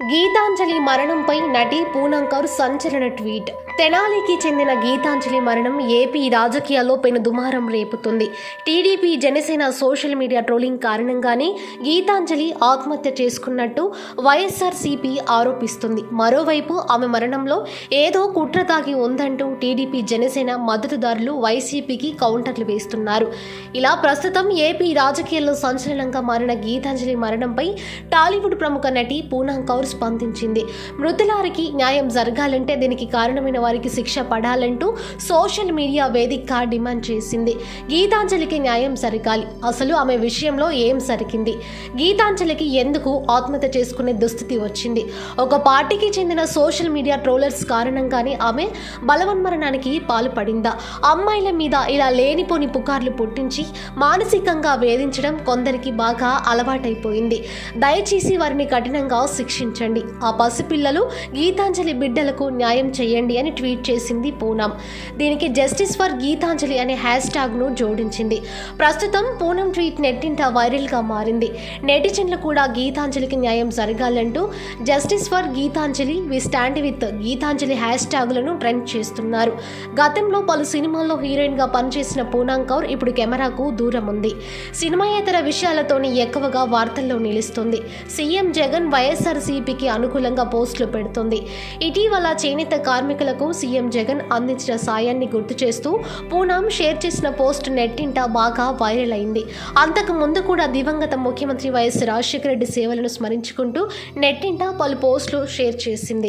గీతాంజలి మరణంపై నటి పూనం కౌర్ సంచలన ట్వీట్. తెనాలికి చెందిన గీతాంజలి మరణం ఏపీ రాజకీయాల్లో పెను దుమారం రేపుతుంది. TDP Janasena social media trolling కారణంగానే గీతాంజలి ఆత్మహత్య చేసుకున్నట్టు వైఎస్ఆర్సీపీ ఆరోపిస్తుంది. మరోవైపు ఆమె మరణంలో ఏదో కుట్ర దాగి ఉందంటూ టీడీపీ జనసేన మద్దతుదారులు వైసీపీకి కౌంటర్లు వేస్తున్నారు. ఇలా ప్రస్తుతం ఏపీ రాజకీయాల్లో సంచలనంగా మారిన గీతాంజలి మరణంపై టాలీవుడ్ ప్రముఖ నటి పూనం కౌర్ స్పందించింది. మృతులారికి న్యాయం జరగాలంటే దీనికి కారణమైన వారికి శిక్ష పడాలంటూ సోషల్ మీడియా వేదికగా డిమాండ్ చేసింది. గీతాంజలికి న్యాయం జరగాలి. అసలు ఆమె విషయంలో ఏం జరిగింది? గీతాంజలికి ఎందుకు ఆత్మహత్య చేసుకునే దుస్థితి వచ్చింది? ఒక పార్టీకి చెందిన సోషల్ మీడియా ట్రోలర్స్ కారణంగానే ఆమె బలవన్మరణానికి పాల్పడిందా? అమ్మాయిల మీద ఇలా లేనిపోని పుకార్లు పుట్టించి మానసికంగా వేధించడం కొందరికి బాగా అలవాటైపోయింది. దయచేసి వారిని కఠినంగా శిక్షించండి. ఆ పసిపిల్లలు గీతాంజలి బిడ్డలకు న్యాయం చేయండి అని ట్వీట్ చేసింది పూనం. దీనికి జస్టిస్ ఫర్ గీతాంజలి అనే హ్యాష్ ట్యాగ్ ను జోడించింది. ప్రస్తుతం పూనం ట్వీట్ నెట్టింట వైరల్ గా మారింది. నెటిజన్లు కూడా గీతాంజలికి న్యాయం జరగాలంటూ justice for Geethanjali, we stand with Geethanjali hash ట్యాగులను ట్రెండ్ చేస్తున్నారు. గతంలో పలు సినిమాల్లో హీరోయిన్ గా పనిచేసిన పూనం కౌర్ ఇప్పుడు కెమెరాకు దూరం ఉంది. సినిమాయేతర విషయాలతోనే ఎక్కువగా వార్తల్లో నిలుస్తుంది. సీఎం జగన్ వైఎస్ఆర్సీపీకి అనుకూలంగా పోస్టులు పెడుతుంది. ఇటీవల చేనేత కార్మికులకు సీఎం జగన్ అందించిన సాయాన్ని గుర్తు చేస్తూ పూనం షేర్ చేసిన పోస్ట్ నెట్టింట బాగా వైరల్ అయింది. అంతకు ముందు కూడా దివంగత ముఖ్యమంత్రి వైఎస్ రాజశేఖర రెడ్డి సేవలను స్మరించుకుంటూ నెట్టింట పలు పోస్టులు షేర్ చేసింది.